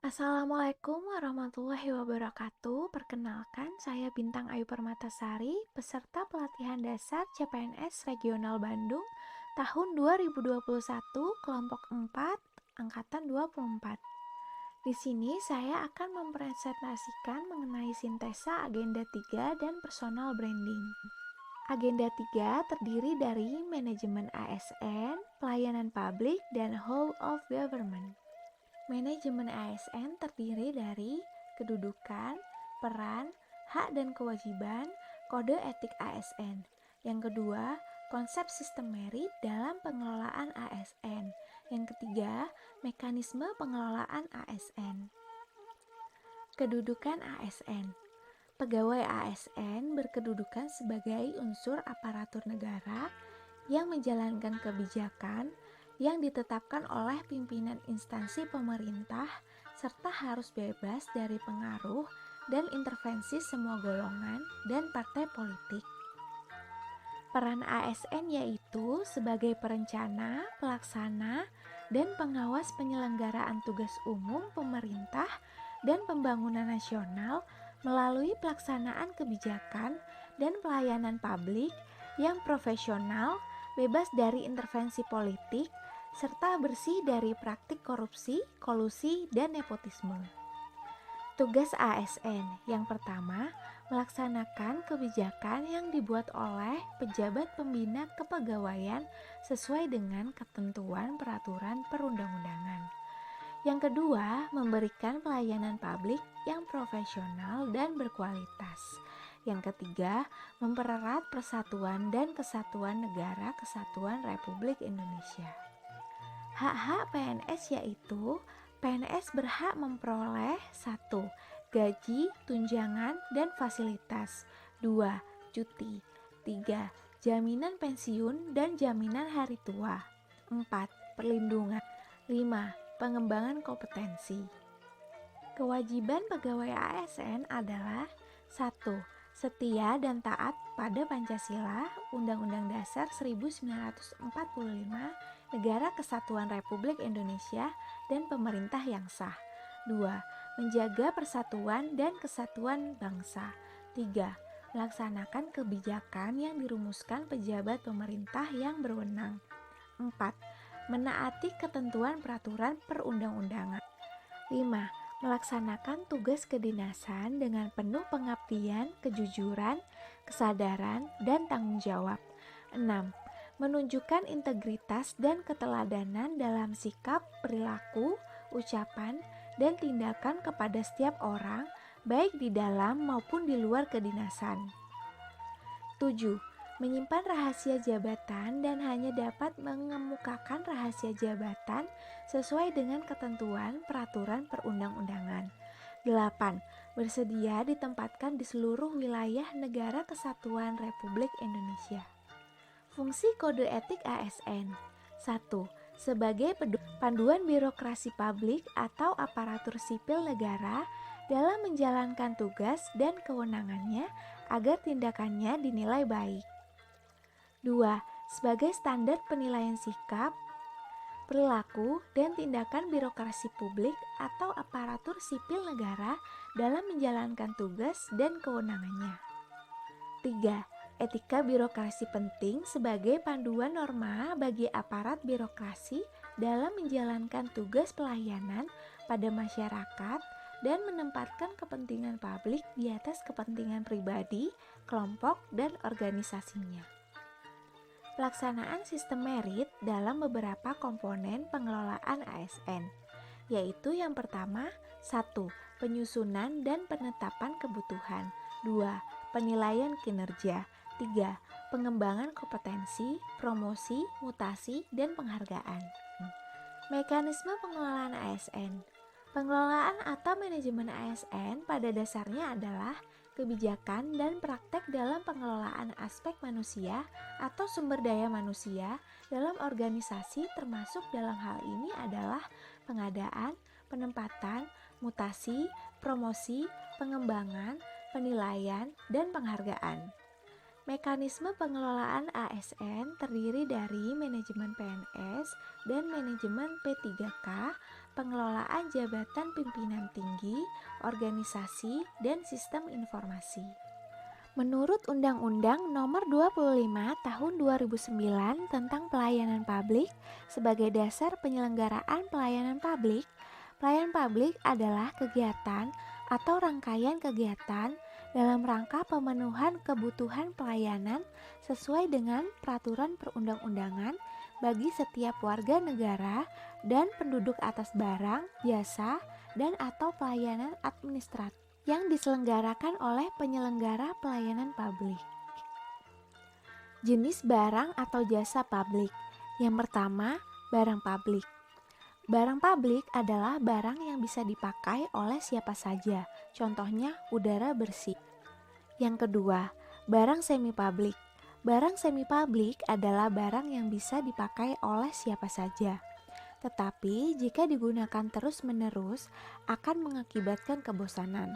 Assalamualaikum warahmatullahi wabarakatuh. Perkenalkan, saya Bintang Ayu Permatasari, peserta pelatihan dasar CPNS Regional Bandung tahun 2021, kelompok 4, angkatan 24. Di sini saya akan mempresentasikan mengenai sintesa agenda 3 dan personal branding. Agenda 3 terdiri dari manajemen ASN, pelayanan publik, dan whole of government. Manajemen ASN terdiri dari kedudukan, peran, hak dan kewajiban, kode etik ASN. Yang kedua, konsep sistem merit dalam pengelolaan ASN. Yang ketiga, mekanisme pengelolaan ASN. Kedudukan ASN. Pegawai ASN berkedudukan sebagai unsur aparatur negara yang menjalankan kebijakan yang ditetapkan oleh pimpinan instansi pemerintah serta harus bebas dari pengaruh dan intervensi semua golongan dan partai politik. Peran ASN yaitu sebagai perencana, pelaksana, dan pengawas penyelenggaraan tugas umum pemerintah dan pembangunan nasional melalui pelaksanaan kebijakan dan pelayanan publik yang profesional, bebas dari intervensi politik, serta bersih dari praktik korupsi, kolusi, dan nepotisme. Tugas ASN yang pertama, melaksanakan kebijakan yang dibuat oleh pejabat pembina kepegawaian sesuai dengan ketentuan peraturan perundang-undangan. Yang kedua, memberikan pelayanan publik yang profesional dan berkualitas. Yang ketiga, mempererat persatuan dan kesatuan negara Kesatuan Republik Indonesia. Hak-hak PNS yaitu PNS berhak memperoleh 1. Gaji, tunjangan, dan fasilitas. 2. Cuti. 3. Jaminan pensiun dan jaminan hari tua. 4. Perlindungan. 5. Pengembangan kompetensi. Kewajiban pegawai ASN adalah 1. Setia dan taat pada Pancasila, Undang-Undang Dasar 1945, Negara Kesatuan Republik Indonesia, dan pemerintah yang sah. 2. Menjaga persatuan dan kesatuan bangsa. 3. Melaksanakan kebijakan yang dirumuskan pejabat pemerintah yang berwenang. 4. Menaati ketentuan peraturan perundang-undangan. 5. Melaksanakan tugas kedinasan dengan penuh pengabdian, kejujuran, kesadaran, dan tanggung jawab. 6. Menunjukkan integritas dan keteladanan dalam sikap, perilaku, ucapan, dan tindakan kepada setiap orang, baik di dalam maupun di luar kedinasan. 7. Menyimpan rahasia jabatan dan hanya dapat mengemukakan rahasia jabatan sesuai dengan ketentuan peraturan perundang-undangan. 8. Bersedia ditempatkan di seluruh wilayah Negara Kesatuan Republik Indonesia. Fungsi kode etik ASN. 1. Sebagai panduan birokrasi publik atau aparatur sipil negara dalam menjalankan tugas dan kewenangannya agar tindakannya dinilai baik. 2. Sebagai standar penilaian sikap, perilaku, dan tindakan birokrasi publik atau aparatur sipil negara dalam menjalankan tugas dan kewenangannya. 3. Etika birokrasi penting sebagai panduan norma bagi aparat birokrasi dalam menjalankan tugas pelayanan pada masyarakat dan menempatkan kepentingan publik di atas kepentingan pribadi, kelompok, dan organisasinya. Pelaksanaan sistem merit dalam beberapa komponen pengelolaan ASN, yaitu yang pertama, 1. Penyusunan dan penetapan kebutuhan. 2. Penilaian kinerja. 3. Pengembangan kompetensi, promosi, mutasi, dan penghargaan. Mekanisme pengelolaan ASN. Pengelolaan atau manajemen ASN pada dasarnya adalah kebijakan dan praktek dalam pengelolaan aspek manusia atau sumber daya manusia dalam organisasi, termasuk dalam hal ini adalah pengadaan, penempatan, mutasi, promosi, pengembangan, penilaian, dan penghargaan. Mekanisme pengelolaan ASN terdiri dari manajemen PNS dan manajemen P3K pengelolaan jabatan pimpinan tinggi, organisasi, dan sistem informasi. Menurut Undang-Undang Nomor 25 Tahun 2009 tentang Pelayanan Publik, sebagai dasar penyelenggaraan pelayanan publik adalah kegiatan atau rangkaian kegiatan dalam rangka pemenuhan kebutuhan pelayanan sesuai dengan peraturan perundang-undangan bagi setiap warga negara dan penduduk atas barang, jasa, dan atau pelayanan administratif yang diselenggarakan oleh penyelenggara pelayanan publik. Jenis barang atau jasa publik. Yang pertama, barang publik. Barang publik adalah barang yang bisa dipakai oleh siapa saja, contohnya udara bersih. Yang kedua, barang semi publik. Barang semi publik adalah barang yang bisa dipakai oleh siapa saja. Tetapi jika digunakan terus-menerus akan mengakibatkan kebosanan.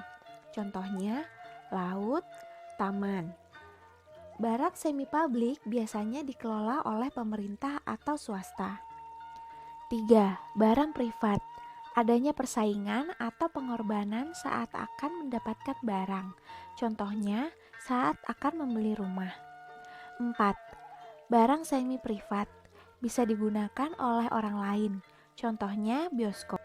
Contohnya, laut, taman. Barang semi publik biasanya dikelola oleh pemerintah atau swasta. 3. Barang privat. Adanya persaingan atau pengorbanan saat akan mendapatkan barang. Contohnya, saat akan membeli rumah. 4. Barang semi privat. Bisa digunakan oleh orang lain. Contohnya, bioskop.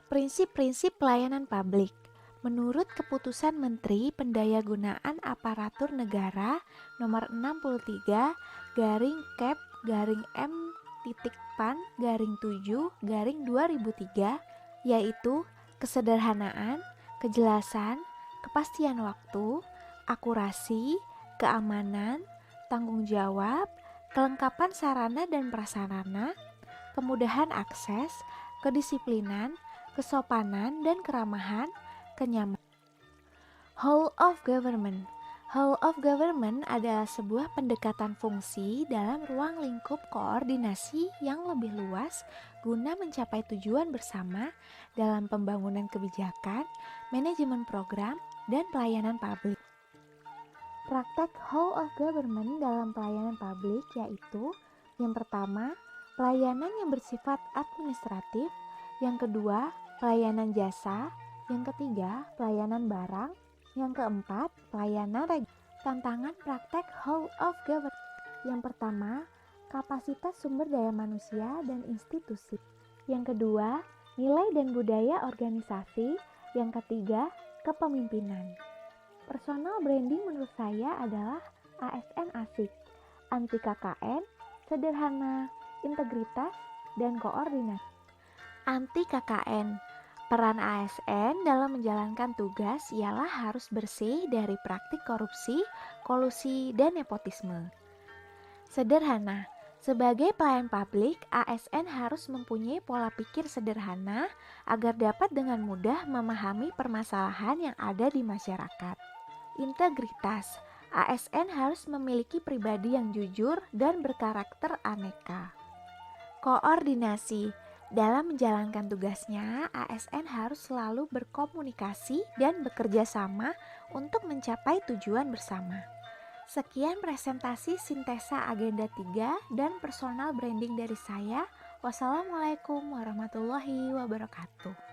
Prinsip-prinsip pelayanan publik. Menurut Keputusan Menteri Pendayagunaan Aparatur Negara Nomor 63/M.PAN/7/2003, yaitu kesederhanaan, kejelasan, kepastian waktu, akurasi, keamanan, tanggung jawab, kelengkapan sarana dan prasarana, kemudahan akses, kedisiplinan, kesopanan dan keramahan, kenyamanan. Whole of government. Whole of government adalah sebuah pendekatan fungsi dalam ruang lingkup koordinasi yang lebih luas guna mencapai tujuan bersama dalam pembangunan kebijakan, manajemen program, dan pelayanan publik. Praktek whole of government dalam pelayanan publik yaitu: yang pertama, pelayanan yang bersifat administratif; yang kedua, pelayanan jasa; yang ketiga, pelayanan barang; yang keempat, pelayanan Tantangan praktek whole of government. Yang pertama, kapasitas sumber daya manusia dan institusi. Yang kedua, nilai dan budaya organisasi. Yang ketiga, kepemimpinan. Personal branding menurut saya adalah ASN asik, anti KKN, sederhana, integritas, dan koordinasi. Anti KKN. Peran ASN dalam menjalankan tugas ialah harus bersih dari praktik korupsi, kolusi, dan nepotisme. Sederhana. Sebagai pelayan publik, ASN harus mempunyai pola pikir sederhana agar dapat dengan mudah memahami permasalahan yang ada di masyarakat. Integritas. ASN harus memiliki pribadi yang jujur dan berkarakter aneka. Koordinasi. Dalam menjalankan tugasnya, ASN harus selalu berkomunikasi dan bekerja sama untuk mencapai tujuan bersama. Sekian presentasi sintesa agenda 3 dan personal branding dari saya. Wassalamualaikum warahmatullahi wabarakatuh.